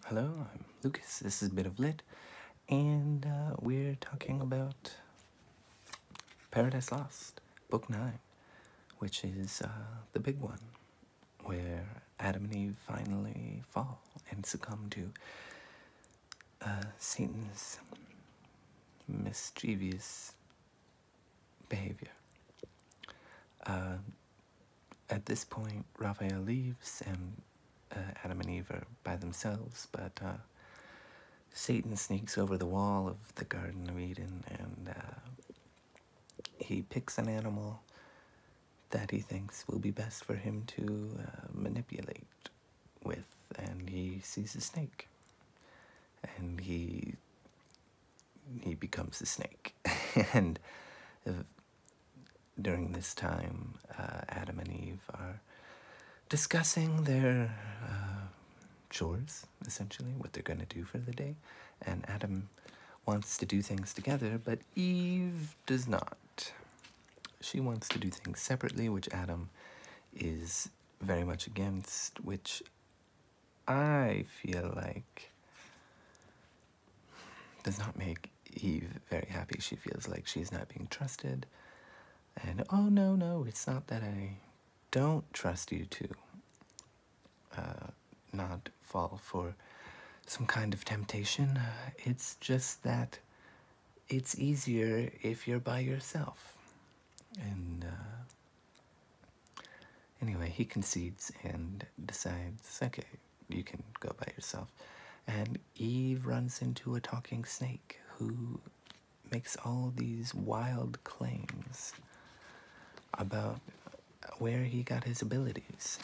Hello, I'm Lucas. This is Bit of Lit, and we're talking about Paradise Lost, Book 9, which is the big one, where Adam and Eve finally fall and succumb to Satan's mischievous behavior. At this point, Raphael leaves, and Adam and Eve are by themselves, but Satan sneaks over the wall of the Garden of Eden, and he picks an animal that he thinks will be best for him to manipulate with, and he sees a snake, and he becomes a snake. And during this time, Adam and Eve are discussing their chores, essentially, what they're going to do for the day. And Adam wants to do things together, but Eve does not. She wants to do things separately, which Adam is very much against, which I feel like does not make Eve very happy. She feels like she's not being trusted. And, oh, no, it's not that I don't trust you to not fall for some kind of temptation. It's just that it's easier if you're by yourself. And anyway, he concedes and decides, okay, you can go by yourself. And Eve runs into a talking snake who makes all these wild claims about where he got his abilities.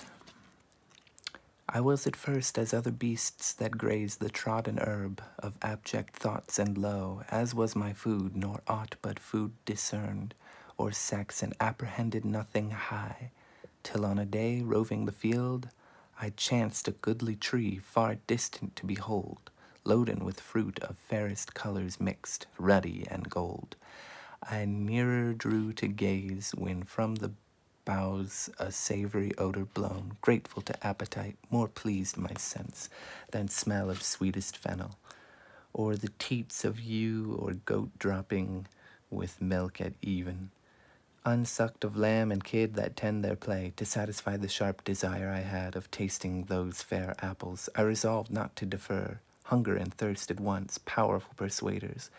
I was at first as other beasts that graze the trodden herb of abject thoughts and low, as was my food, nor aught but food discerned, or sex, and apprehended nothing high, till on a day roving the field, I chanced a goodly tree far distant to behold, loaden with fruit of fairest colors mixed, ruddy and gold. I nearer drew to gaze, when from the boughs a savory odor blown, grateful to appetite, more pleased my sense than smell of sweetest fennel, or the teats of ewe or goat dropping with milk at even, unsucked of lamb and kid that tend their play, to satisfy the sharp desire I had of tasting those fair apples. I resolved not to defer. Hunger and thirst at once, powerful persuaders,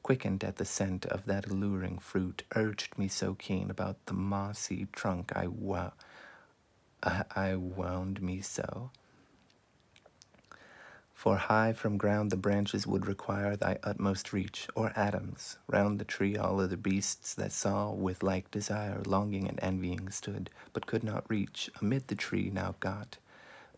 quickened at the scent of that alluring fruit, urged me so keen about the mossy trunk I wound me so. For high from ground the branches would require thy utmost reach, or Adam's. Round the tree all other beasts that saw with like desire, longing and envying stood, but could not reach, amid the tree now got,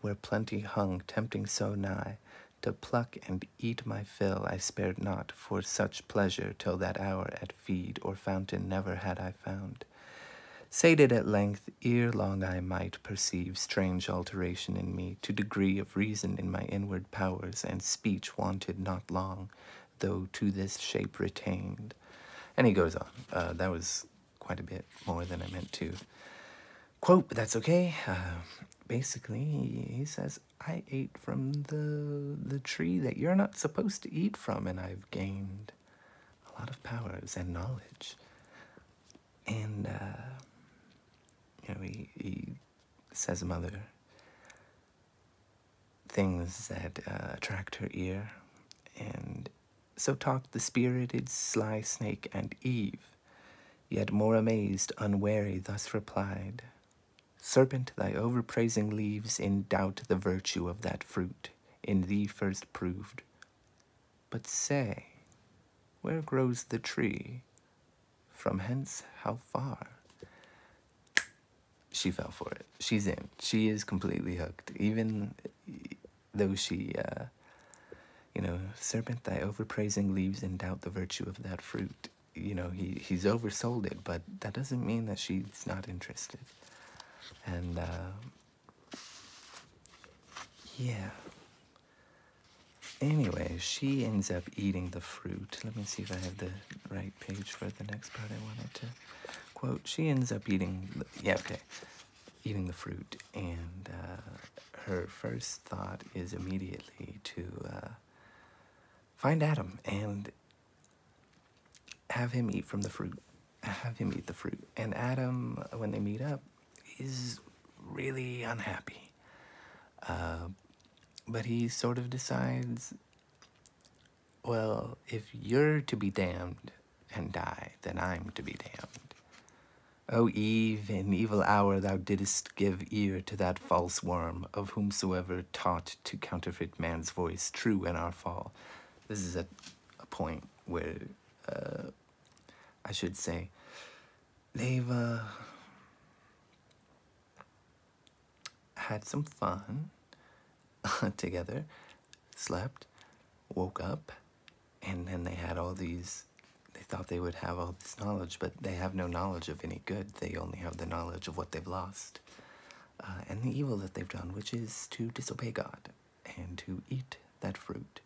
where plenty hung, tempting so nigh. To pluck and eat my fill I spared not, for such pleasure till that hour at feed or fountain never had I found. Sated at length, ere long I might perceive strange alteration in me, to degree of reason in my inward powers, and speech wanted not long, though to this shape retained. And he goes on. That was quite a bit more than I meant to quote, but that's okay. Basically, he says, I ate from the tree that you're not supposed to eat from, and I've gained a lot of powers and knowledge. And, he says some other things that attract her ear. And so talked the spirited sly snake, and Eve, yet more amazed, unwary, thus replied, Serpent, thy overpraising leaves in doubt the virtue of that fruit, in thee first proved. But say, where grows the tree? From hence how far? She fell for it. She's in. She is completely hooked. Even though she, serpent, thy overpraising leaves in doubt the virtue of that fruit. He's oversold it, but that doesn't mean that she's not interested. And, yeah. Anyway, she ends up eating the fruit. Let me see if I have the right page for the next part I wanted to quote. She ends up eating the fruit, and her first thought is immediately to find Adam and have him eat from the fruit. Have him eat the fruit. And Adam, when they meet up, is really unhappy. But he sort of decides, well, if you're to be damned and die, then I'm to be damned. O Eve, in evil hour thou didst give ear to that false worm, of whomsoever taught to counterfeit man's voice, true in our fall. This is a point where, I should say, they've had some fun together, slept, woke up, and then they had all these, they thought they would have all this knowledge, but they have no knowledge of any good. They only have the knowledge of what they've lost, and the evil that they've done, which is to disobey God and to eat that fruit.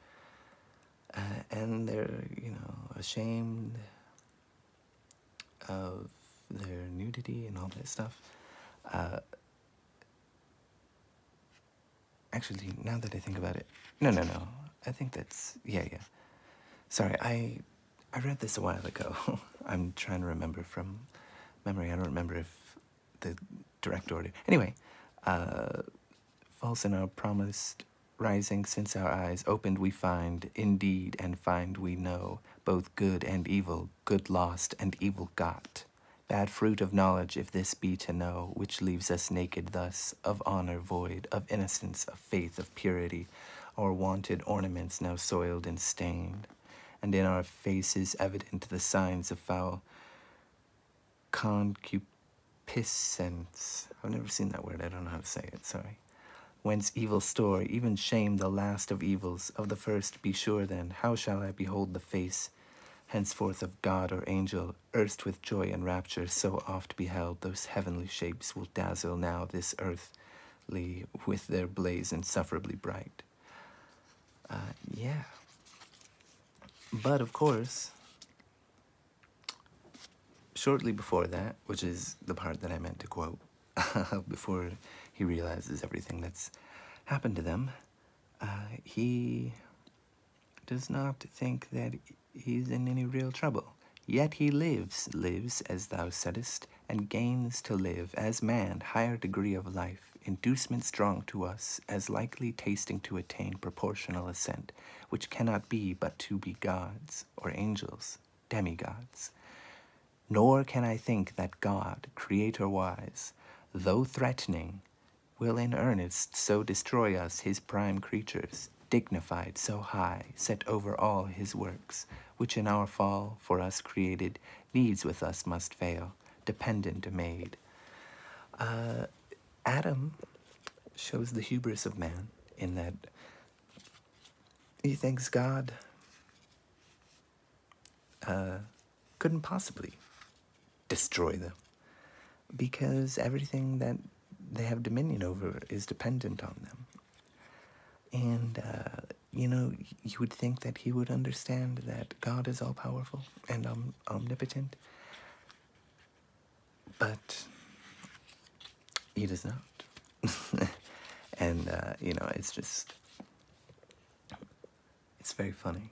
And they're, you know, ashamed of their nudity and all that stuff. Actually, now that I think about it, no. I think that's, yeah. Sorry, I read this a while ago. I'm trying to remember from memory. I don't remember if the direct order. Anyway, false in our promised rising, since our eyes opened we find, indeed, and find we know, both good and evil, good lost and evil got. Bad fruit of knowledge, if this be to know, which leaves us naked thus, of honor void, of innocence, of faith, of purity, our wanted ornaments now soiled and stained, and in our faces evident the signs of foul concupiscence. I've never seen that word, I don't know how to say it, sorry. Whence evil store, even shame the last of evils, of the first be sure then, how shall I behold the face henceforth of God or angel, erst with joy and rapture so oft beheld, those heavenly shapes will dazzle now this earthly with their blaze insufferably bright. Yeah. But of course, shortly before that, which is the part that I meant to quote, before he realizes everything that's happened to them, he does not think that he's in any real trouble. Yet he lives as thou saidst, and gains to live as man, higher degree of life, inducement strong to us, as likely tasting to attain proportional ascent, which cannot be but to be gods, or angels, demigods. Nor can I think that God, creator wise, though threatening, will in earnest so destroy us his prime creatures, dignified so high, set over all his works, which in our fall for us created, needs with us must fail, dependent made. Adam shows the hubris of man in that he thinks God couldn't possibly destroy them, because everything that they have dominion over is dependent on them. And, you know, you would think that he would understand that God is all-powerful and omnipotent, but he does not. And, you know, it's just, it's very funny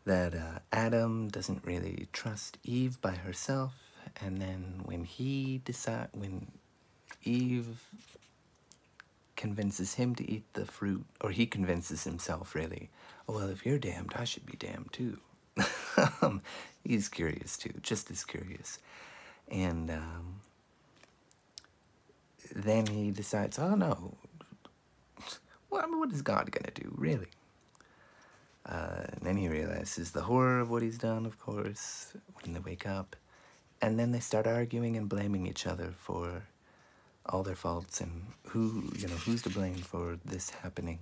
that Adam doesn't really trust Eve by herself, and then when Eve convinces him to eat the fruit, or he convinces himself, really, oh, well, if you're damned, I should be damned too. He's curious too, just as curious. And then he decides, oh no, well, I mean, what is God gonna do, really? And then he realizes the horror of what he's done, of course, when they wake up. And then they start arguing and blaming each other for all their faults and who's to blame for this happening.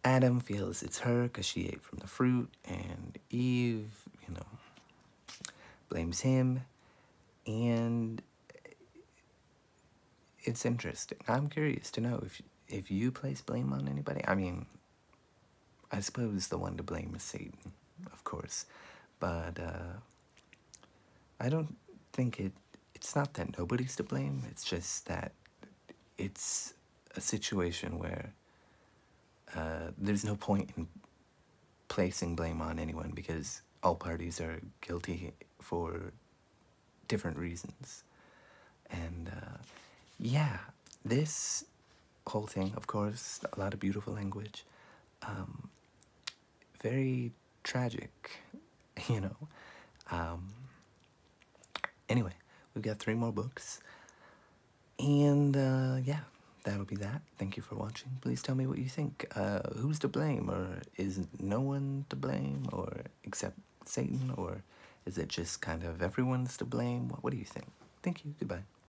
Adam feels it's her because she ate from the fruit, and Eve, blames him. And it's interesting. I'm curious to know if you place blame on anybody. I mean, I suppose the one to blame is Satan, of course, but I don't think it's not that nobody's to blame. It's just that it's a situation where there's no point in placing blame on anyone because all parties are guilty for different reasons. And yeah, this whole thing, of course, a lot of beautiful language, very tragic, you know. Anyway, we've got 3 more books. And yeah, that'll be that. Thank you for watching. Please tell me what you think. Who's to blame? Or is no one to blame? Or except Satan? Or is it just kind of everyone's to blame? What do you think? Thank you. Goodbye.